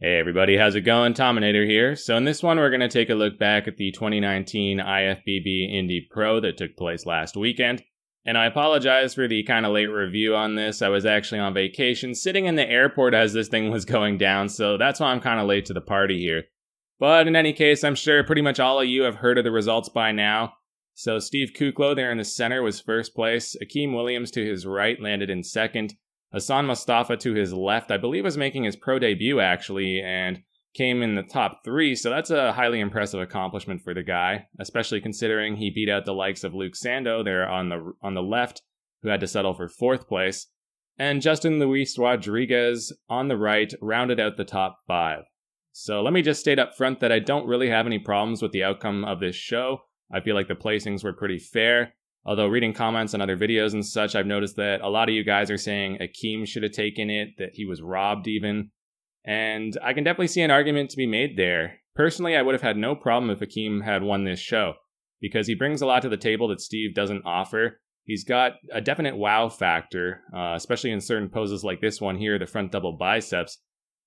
Hey everybody, how's it going? Tominator here. So in this one, we're going to take a look back at the 2019 IFBB Indy Pro that took place last weekend. And I apologize for the kind of late review on this. I was actually on vacation, sitting in the airport as this thing was going down, so that's why I'm kind of late to the party here. But in any case, I'm sure pretty much all of you have heard of the results by now. So Steve Kuclo there in the center was first place. Akim Williams to his right landed in second. Hassan Mostafa to his left, I believe, was making his pro debut, actually, and came in the top 3, so that's a highly impressive accomplishment for the guy, especially considering he beat out the likes of Sandoe there on the left, who had to settle for 4th place, and Justin Luis Rodriguez on the right rounded out the top 5. So let me just state up front that I don't really have any problems with the outcome of this show. I feel like the placings were pretty fair. Although reading comments on other videos and such, I've noticed that a lot of you guys are saying Akim should have taken it, that he was robbed even. And I can definitely see an argument to be made there. Personally, I would have had no problem if Akim had won this show, because he brings a lot to the table that Steve doesn't offer. He's got a definite wow factor, especially in certain poses like this one here, the front double biceps,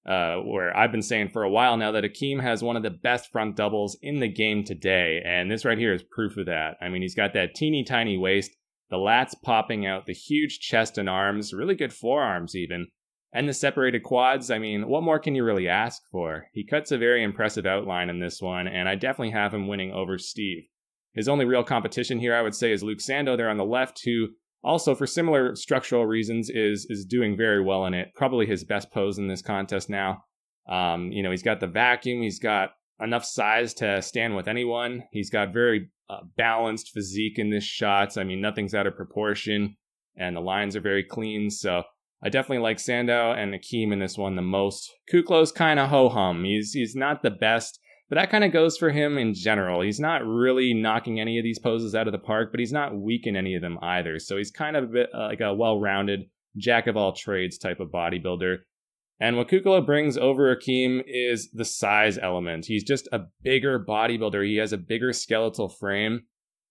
where I've been saying for a while now that Akim has one of the best front doubles in the game today, and this right here is proof of that. I mean, he's got that teeny tiny waist, the lats popping out, the huge chest and arms, really good forearms even, and the separated quads. I mean, what more can you really ask for? He cuts a very impressive outline in this one, and I definitely have him winning over Steve. His only real competition here, I would say, is Sandoe there on the left, who also, for similar structural reasons, is doing very well in it. Probably his best pose in this contest now. He's got the vacuum. He's got enough size to stand with anyone. He's got very balanced physique in this shot. I mean, nothing's out of proportion, and the lines are very clean. So I definitely like Sandoe and Akim in this one the most. Kuclo's kind of ho-hum. He's not the best. But that kind of goes for him in general. He's not really knocking any of these poses out of the park, but he's not weak in any of them either. So he's kind of a bit like a well-rounded, jack-of-all-trades type of bodybuilder. And what Kuclo brings over Akim is the size element. He's just a bigger bodybuilder. He has a bigger skeletal frame.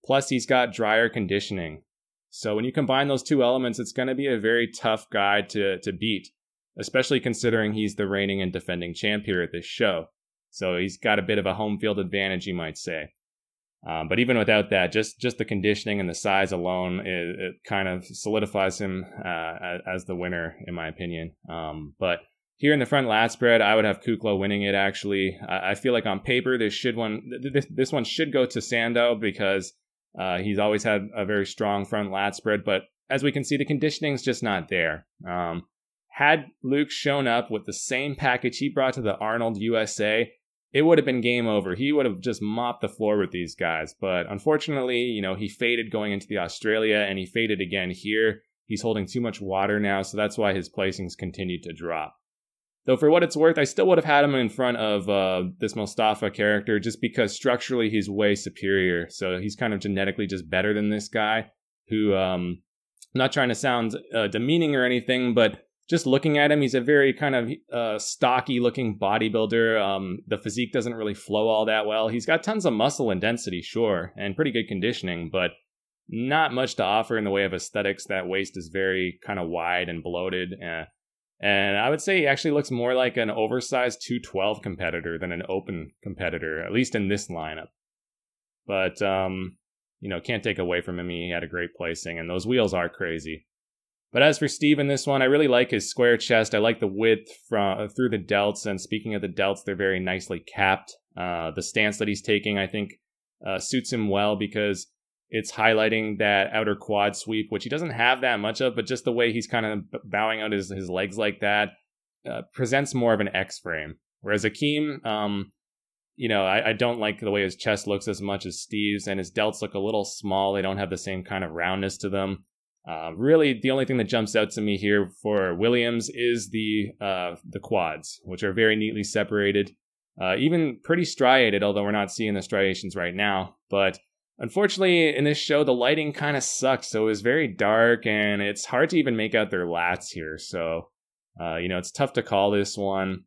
Plus, he's got drier conditioning. So when you combine those two elements, it's going to be a very tough guy to beat, especially considering he's the reigning and defending champ here at this show. So he's got a bit of a home field advantage, you might say. But even without that, just the conditioning and the size alone, it kind of solidifies him as the winner, in my opinion. But here in the front lat spread, I would have Kuclo winning it, actually. I feel like on paper, this one should go to Sandoe because he's always had a very strong front lat spread. But as we can see, the conditioning's just not there. Had Luke shown up with the same package he brought to the Arnold USA, it would have been game over. He would have just mopped the floor with these guys. But unfortunately, he faded going into the Australia, and he faded again here. He's holding too much water now, so that's why his placings continued to drop. Though for what it's worth, I still would have had him in front of this Mostafa character, just because structurally he's way superior. So he's kind of genetically just better than this guy, who, not trying to sound demeaning or anything, but just looking at him, he's a very kind of stocky-looking bodybuilder. The physique doesn't really flow all that well. He's got tons of muscle and density, sure, and pretty good conditioning, but not much to offer in the way of aesthetics. That waist is very kind of wide and bloated. And I would say he actually looks more like an oversized 212 competitor than an open competitor, at least in this lineup. But, can't take away from him. He had a great placing, and those wheels are crazy. But as for Steve in this one, I really like his square chest. I like the width through the delts, and speaking of the delts, they're very nicely capped. The stance that he's taking, I think, suits him well because it's highlighting that outer quad sweep, which he doesn't have that much of, but just the way he's kind of bowing out his legs like that presents more of an X frame. Whereas Akim, I don't like the way his chest looks as much as Steve's, and his delts look a little small. They don't have the same kind of roundness to them. Really, the only thing that jumps out to me here for Williams is the quads, which are very neatly separated, even pretty striated, although we're not seeing the striations right now. But unfortunately, in this show, the lighting kind of sucks, so it was very dark, and it's hard to even make out their lats here. So, it's tough to call this one,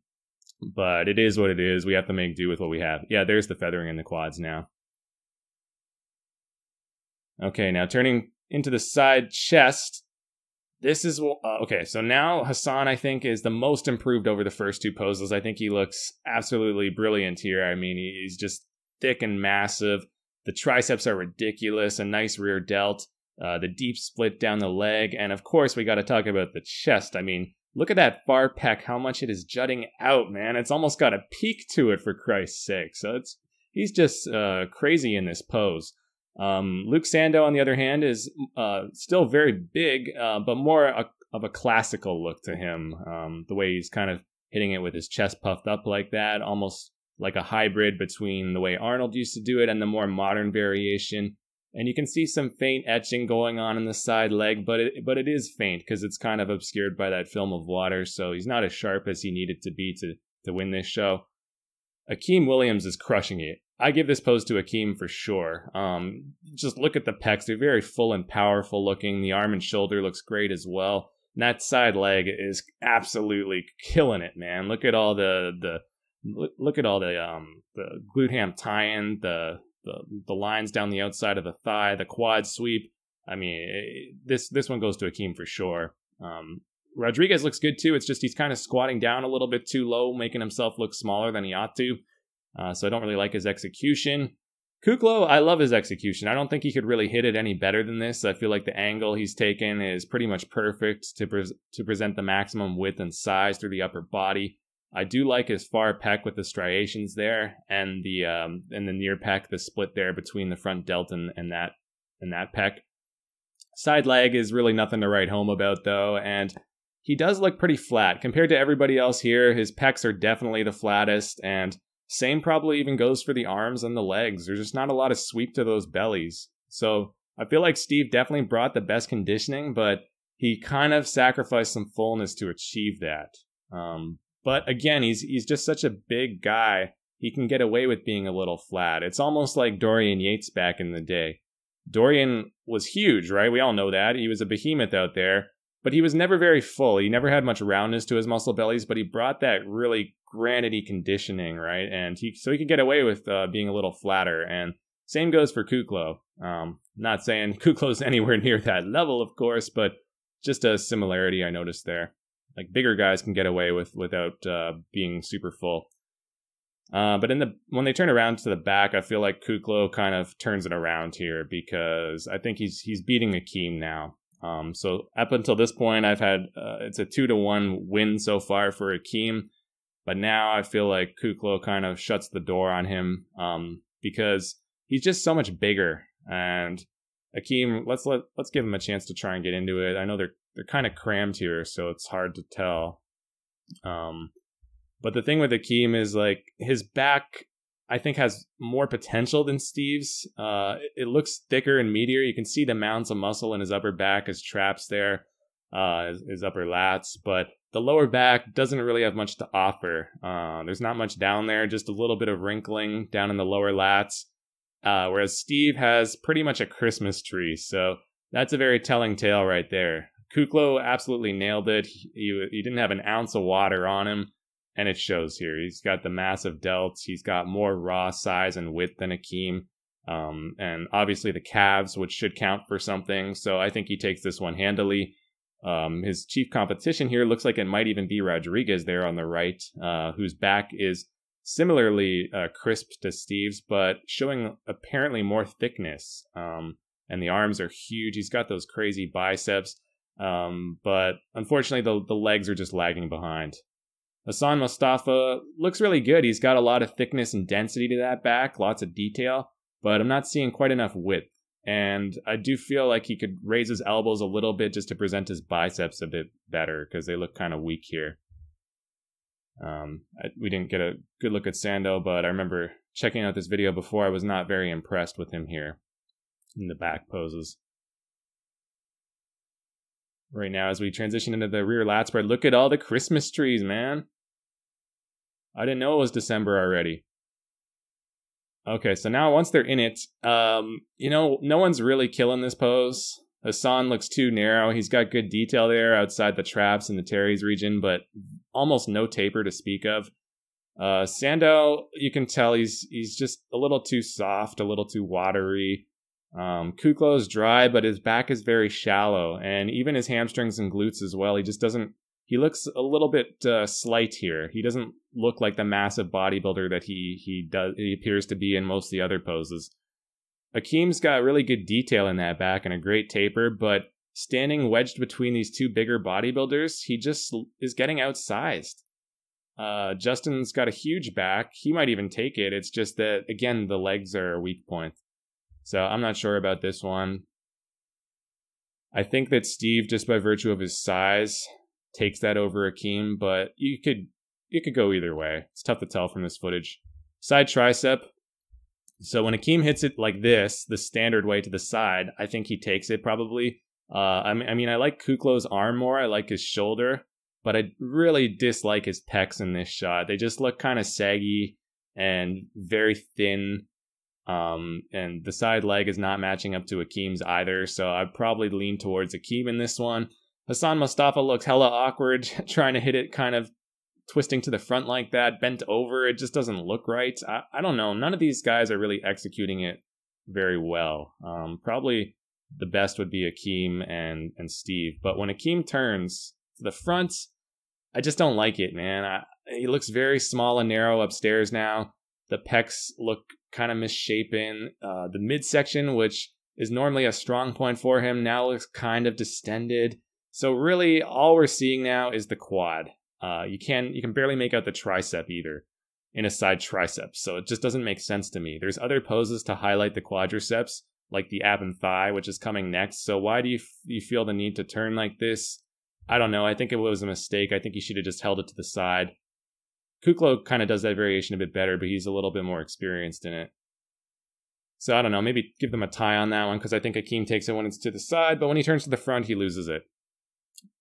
but it is what it is. We have to make do with what we have. Yeah, there's the feathering in the quads now. Okay, now turning into the side chest, This is, okay, so now Hassan, I think, is the most improved over the first two poses. I think he looks absolutely brilliant here. I mean, he's just thick and massive. The triceps are ridiculous, a nice rear delt, the deep split down the leg, and of course, we got to talk about the chest. I mean, look at that far pec, how much it is jutting out, man. It's almost got a peak to it, for Christ's sake. So he's just crazy in this pose. Luke Sandoe, on the other hand, is still very big, but more of a classical look to him. The way he's kind of hitting it with his chest puffed up like that, almost like a hybrid between the way Arnold used to do it and the more modern variation. And you can see some faint etching going on in the side leg, but it is faint because it's kind of obscured by that film of water, so he's not as sharp as he needed to be to win this show. Akim Williams is crushing it. I give this pose to Akim for sure. Just look at the pecs. They're very full and powerful looking. The arm and shoulder looks great as well. And that side leg is absolutely killing it, man. Look at all the glute ham tie-in, the lines down the outside of the thigh, the quad sweep. I mean, this one goes to Akim for sure. Rodriguez looks good too. It's just he's kind of squatting down a little bit too low, making himself look smaller than he ought to. So I don't really like his execution. Kuclo, I love his execution. I don't think he could really hit it any better than this. I feel like the angle he's taken is pretty much perfect to present the maximum width and size through the upper body. I do like his far pec with the striations there, and the near pec, the split there between the front delt and that pec. Side leg is really nothing to write home about though, and he does look pretty flat compared to everybody else here. His pecs are definitely the flattest, and same probably even goes for the arms and the legs. There's just not a lot of sweep to those bellies. So I feel like Steve definitely brought the best conditioning, but he kind of sacrificed some fullness to achieve that. But again, he's just such a big guy. He can get away with being a little flat. It's almost like Dorian Yates back in the day. Dorian was huge, right? We all know that. He was a behemoth out there, but he was never very full. He never had much roundness to his muscle bellies, but he brought that really granity conditioning, right? And so he could get away with being a little flatter. And same goes for Kuclo. Not saying Kuclo's anywhere near that level, of course, but just a similarity I noticed there. Like bigger guys can get away without being super full. But when they turn around to the back, I feel like Kuclo kind of turns it around here because I think he's beating Akim now. So up until this point, I've had it's a 2-1 win so far for Akim. But now I feel like Kuclo kind of shuts the door on him because he's just so much bigger. And Akim, let's give him a chance to try and get into it. I know they're kind of crammed here, so it's hard to tell. But the thing with Akim is like his back, I think, has more potential than Steve's. It looks thicker and meatier. You can see the mounds of muscle in his upper back, his traps there, his upper lats, but the lower back doesn't really have much to offer. There's not much down there, just a little bit of wrinkling down in the lower lats, whereas Steve has pretty much a Christmas tree, so that's a very telling tale right there. Kuclo absolutely nailed it. He didn't have an ounce of water on him, and it shows here. He's got the massive delts. He's got more raw size and width than Akim, and obviously the calves, which should count for something, so I think he takes this one handily. His chief competition here looks like it might even be Rodriguez there on the right, whose back is similarly crisp to Steve's, but showing apparently more thickness. And the arms are huge. He's got those crazy biceps, but unfortunately the legs are just lagging behind. Hassan Mostafa looks really good. He's got a lot of thickness and density to that back, lots of detail, but I'm not seeing quite enough width. And I do feel like he could raise his elbows a little bit just to present his biceps a bit better because they look kind of weak here. We didn't get a good look at Sandoe, but I remember checking out this video before. I was not very impressed with him here in the back poses. Right now, as we transition into the rear lat spread, look at all the Christmas trees, man. I didn't know it was December already. Okay, so now once they're in it, no one's really killing this pose. Hassan looks too narrow. He's got good detail there outside the traps in the teres region, but almost no taper to speak of. Sandoe, you can tell he's just a little too soft, a little too watery. Kuclo's dry, but his back is very shallow, and even his hamstrings and glutes as well. He just doesn't. He looks a little bit slight here. He doesn't look like the massive bodybuilder that he appears to be in most of the other poses. Akim's got really good detail in that back and a great taper, but standing wedged between these two bigger bodybuilders, he just is getting outsized. Justin's got a huge back. He might even take it. It's just that, again, the legs are a weak point. So I'm not sure about this one. I think that Steve, just by virtue of his size, takes that over Akim, but you could go either way. It's tough to tell from this footage. Side tricep. So when Akim hits it like this, the standard way to the side, I think he takes it probably. I mean, I like Kuclo's arm more. I like his shoulder, but I really dislike his pecs in this shot. They just look kind of saggy and very thin. And the side leg is not matching up to Akim's either, so I'd probably lean towards Akim in this one. Hassan Mostafa looks hella awkward, trying to hit it kind of twisting to the front like that, bent over. It just doesn't look right. I don't know. None of these guys are really executing it very well. Probably the best would be Akim and Steve. But when Akim turns to the front, I just don't like it, man. He looks very small and narrow upstairs now. The pecs look kind of misshapen. The midsection, which is normally a strong point for him, now looks kind of distended. So really, all we're seeing now is the quad. You can barely make out the tricep either in a side tricep, so it just doesn't make sense to me. There's other poses to highlight the quadriceps, like the ab and thigh, which is coming next. So why do you feel the need to turn like this? I don't know. I think it was a mistake. I think he should have just held it to the side. Kuclo kind of does that variation a bit better, but he's a little bit more experienced in it. So I don't know. Maybe give them a tie on that one, because I think Akim takes it when it's to the side, but when he turns to the front, he loses it.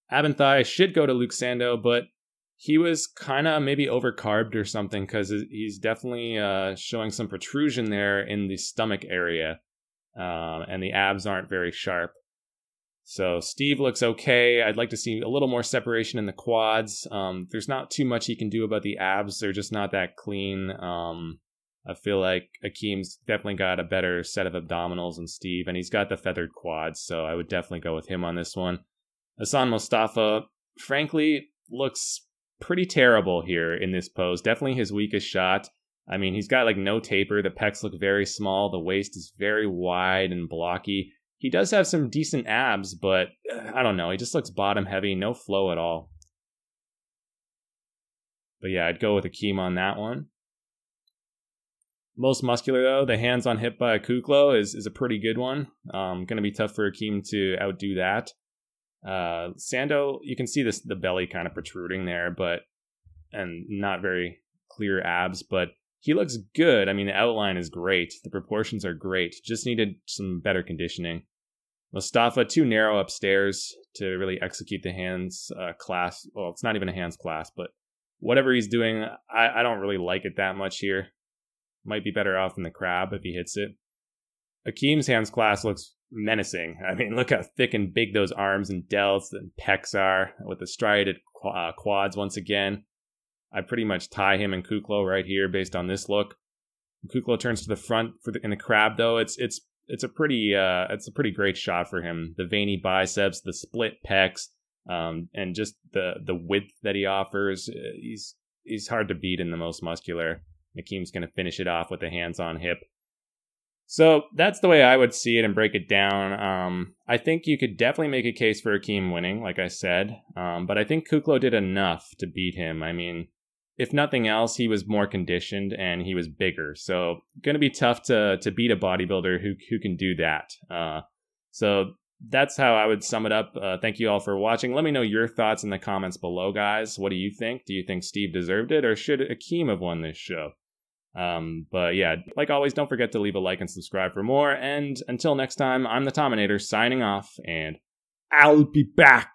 Ab and thigh should go to Luke Sandoe, but he was kind of maybe overcarbed or something, because he's definitely showing some protrusion there in the stomach area, and the abs aren't very sharp. So Steve looks okay. I'd like to see a little more separation in the quads. There's not too much he can do about the abs. They're just not that clean. I feel like Akim's definitely got a better set of abdominals than Steve, and he's got the feathered quads, so I would definitely go with him on this one. Hassan Mostafa, frankly, looks pretty terrible here in this pose. Definitely his weakest shot. I mean, he's got like no taper. The pecs look very small. The waist is very wide and blocky. He does have some decent abs, but I don't know. He just looks bottom heavy. No flow at all. But yeah, I'd go with Akim on that one. Most muscular, though, the hands on hip by Kuclo is a pretty good one. Going to be tough for Akim to outdo that. Sandoe, you can see the belly kind of protruding there, and not very clear abs, but he looks good. I mean, the outline is great. The proportions are great. Just needed some better conditioning. Mostafa, too narrow upstairs to really execute the hands class. Well, it's not even a hands class, but whatever he's doing, I don't really like it that much here. Might be better off in the crab if he hits it. Akim's hands class looks menacing. I mean, look how thick and big those arms and delts and pecs are with the striated quads once again. I pretty much tie him and Kuclo right here based on this look. Kuclo turns to the front in the crab, though. It's a pretty great shot for him. The veiny biceps, the split pecs, and just the width that he offers. He's hard to beat in the most muscular. Akim's going to finish it off with the hands on hip. So that's the way I would see it and break it down. I think you could definitely make a case for Akim winning, like I said. But I think Kuclo did enough to beat him. I mean, if nothing else, he was more conditioned and he was bigger. So going to be tough to beat a bodybuilder who can do that. So that's how I would sum it up. Thank you all for watching. Let me know your thoughts in the comments below, guys. What do you think? Do you think Steve deserved it, or should Akim have won this show? But yeah, like always, don't forget to leave a like and subscribe for more. And until next time, I'm the Tominator signing off, and I'll be back.